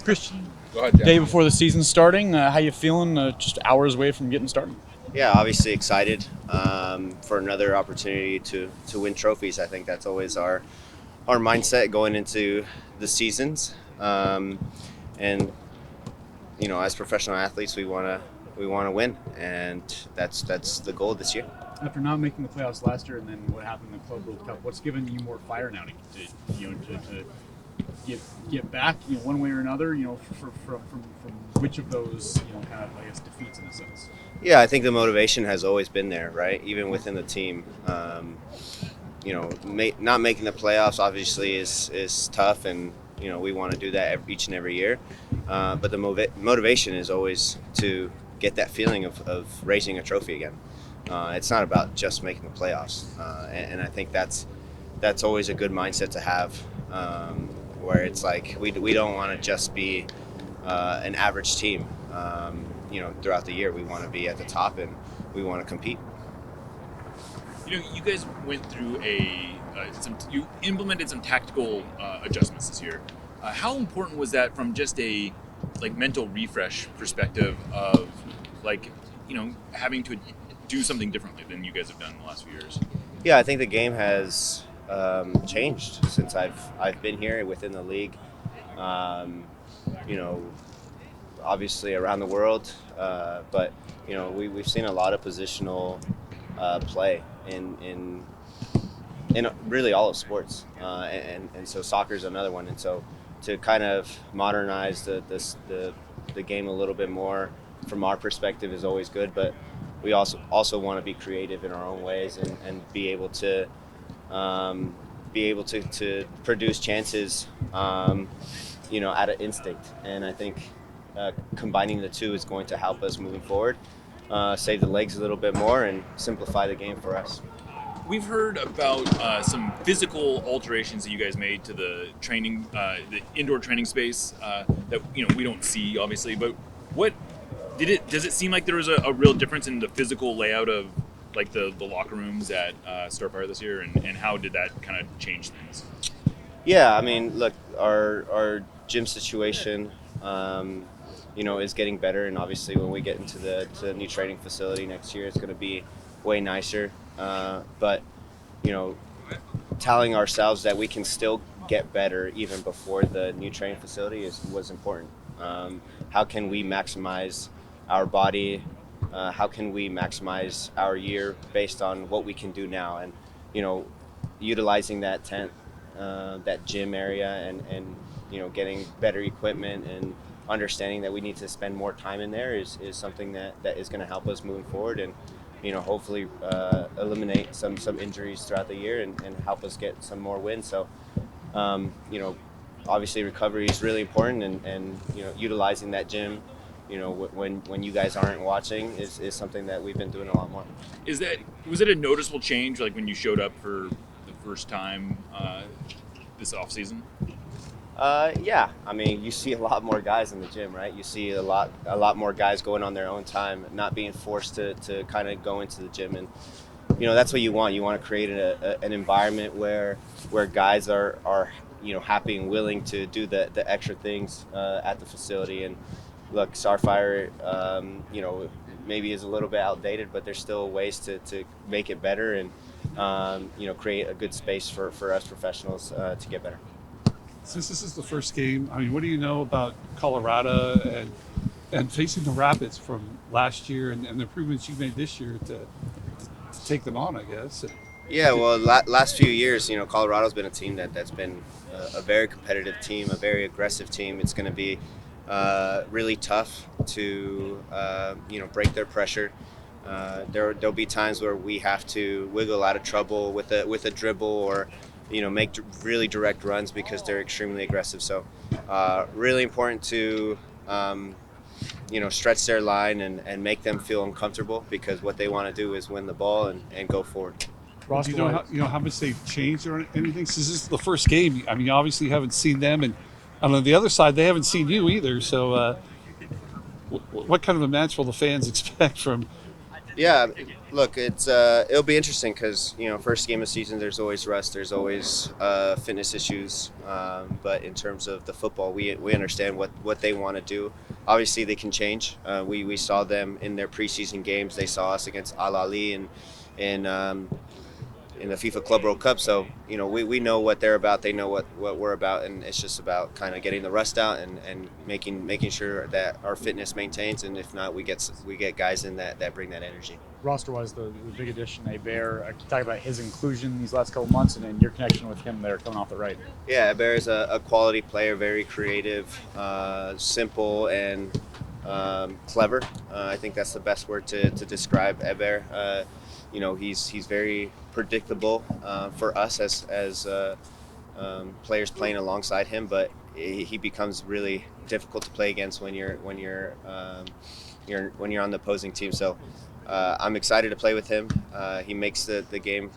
Christian, Go ahead, day Jeff. before the season's starting, how you feeling? Just hours away from getting started. Yeah, obviously excited for another opportunity to win trophies. I think that's always our mindset going into the seasons. And as professional athletes, we want to win, and that's the goal this year. After not making the playoffs last year, and then what happened in the Club World Cup, what's given you more fire now to get back, one way or another, from which of those, kind of, I guess, defeats in a sense? Yeah, I think the motivation has always been there, right? Even within the team. Not making the playoffs obviously is tough, and we want to do that each and every year. But the motivation is always to get that feeling of raising a trophy again. It's not about just making the playoffs, and I think that's always a good mindset to have, where it's like we don't want to just be an average team. Throughout the year, we want to be at the top and we want to compete. You guys went through you implemented some tactical adjustments this year. How important was that from just a mental refresh perspective of having to do something differently than you guys have done in the last few years? Yeah, I think the game has changed since I've been here within the league. Obviously around the world, but we've seen a lot of positional play in really all of sports, and so soccer is another one. And so to kind of modernize the game a little bit more from our perspective is always good, but we also want to be creative in our own ways and be able to produce chances out of instinct. And I think combining the two is going to help us moving forward, save the legs a little bit more, and simplify the game for us. We've heard about some physical alterations that you guys made to the training, the indoor training space that we don't see, obviously. But does it seem like there was a real difference in the physical layout of the locker rooms at Starfire this year, and how did that kind of change things? Yeah, I mean, look, our gym situation, is getting better, and obviously when we get into the new training facility next year, it's going to be way nicer. But telling ourselves that we can still get better even before the new training facility was important. How can we maximize our body? How can we maximize our year based on what we can do now? And utilizing that tent, that gym area, and getting better equipment and understanding that we need to spend more time in there is something that is going to help us moving forward, and hopefully eliminate some injuries throughout the year and help us get some more wins. So obviously recovery is really important, and utilizing that gym when you guys aren't watching is something that we've been doing a lot more. Was it a noticeable change when you showed up for the first time this off season? Yeah, I mean, you see a lot more guys in the gym, right? You see a lot more guys going on their own time, not being forced to kind of go into the gym. And that's what you want. You want to create an environment where guys are happy and willing to do the extra things at the facility. And look, Starfire maybe is a little bit outdated, but there's still ways to make it better and create a good space for us professionals to get better. Since this is the first game, I mean, what do you know about Colorado and facing the Rapids from last year and the improvements you made this year to take them on, I guess? Yeah, well, last few years, Colorado's been a team that's been a very competitive team, a very aggressive team. It's going to be really tough to break their pressure. There'll be times where we have to wiggle out of trouble with a dribble or make really direct runs because they're extremely aggressive. So really important to stretch their line and make them feel uncomfortable, because what they want to do is win the ball and go forward. Do you know how much they've changed or anything? Since this is the first game, I mean, you obviously haven't seen them, and on the other side, they haven't seen you either. So what kind of a match will the fans expect from? Yeah, Look, it'll be interesting because first game of season, there's always rust, there's always fitness issues. But in terms of the football, we understand what they want to do. Obviously, they can change. We saw them in their preseason games. They saw us against Al Ali in the FIFA Club World Cup. So we know what they're about. They know what we're about, and it's just about kind of getting the rust out and making sure that our fitness maintains. And if not, we get guys in that bring that energy. Roster-wise, the big addition, Hebert. Can you talk about his inclusion these last couple months and then your connection with him there coming off the right? Yeah, Hebert is a quality player, very creative, simple, and clever. I think that's the best word to describe Hebert. He's very predictable for us as players playing alongside him, but he becomes really difficult to play against when you're on the opposing team. So I'm excited to play with him. He makes the game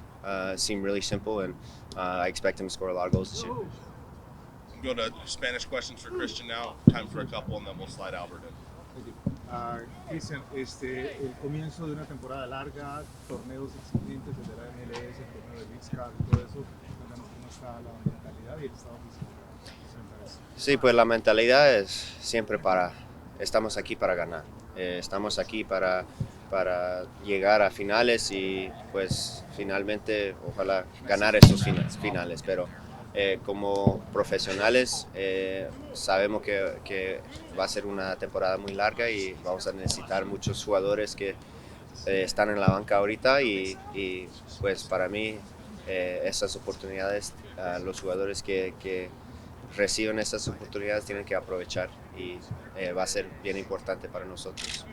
seem really simple, and I expect him to score a lot of goals this year. Go to Spanish questions for Cristian now. Time for a couple, and then we'll slide Albert in. Cristian, el comienzo de una temporada larga, torneos exigentes desde la MLS, el torneo de Leagues Cup y todo eso, cuéntanos cómo está la mentalidad y el estado físico. Sí, pues la mentalidad es siempre estamos aquí para ganar. Estamos aquí para llegar a finales y pues finalmente ojalá ganar esos finales, pero como profesionales sabemos que va a ser una temporada muy larga y vamos a necesitar muchos jugadores que están en la banca ahorita y pues para mí esas oportunidades, los jugadores que reciben esas oportunidades tienen que aprovechar y va a ser bien importante para nosotros.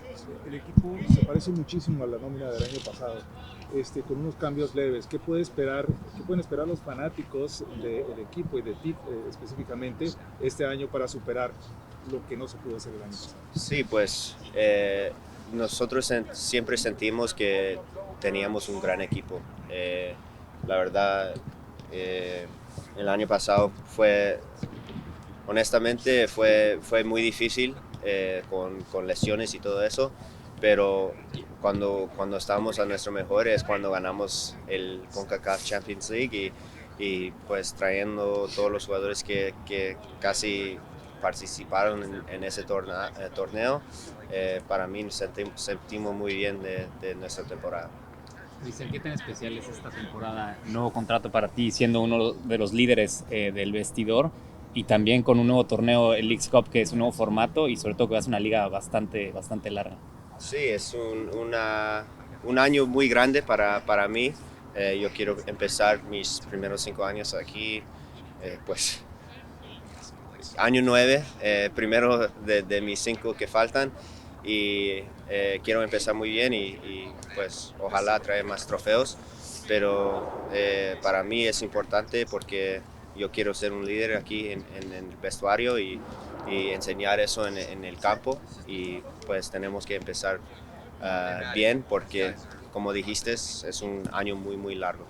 El equipo se parece muchísimo a la nómina del año pasado, con unos cambios leves. ¿Qué pueden esperar los fanáticos del equipo y de ti específicamente este año para superar lo que no se pudo hacer el año pasado? Sí, pues nosotros siempre sentimos que teníamos un gran equipo. La verdad, el año pasado honestamente fue muy difícil con lesiones y todo eso, pero cuando estábamos a nuestro mejor es cuando ganamos el CONCACAF Champions League y pues trayendo todos los jugadores que casi participaron en ese torneo, para mí sentimos muy bien de nuestra temporada. Cristian, ¿qué tan especial es esta temporada? Nuevo contrato para ti, siendo uno de los líderes del vestidor y también con un nuevo torneo, el Leagues Cup, que es un nuevo formato y sobre todo que va a ser una liga bastante larga. Sí, es un año muy grande para mí. Yo quiero empezar mis primeros 5 años aquí, pues año 9, primero de mis 5 que faltan. Y quiero empezar muy bien y pues ojalá traer más trofeos, pero para mí es importante porque yo quiero ser un líder aquí en el vestuario y enseñar eso en el campo y pues tenemos que empezar bien porque como dijiste es un año muy largo.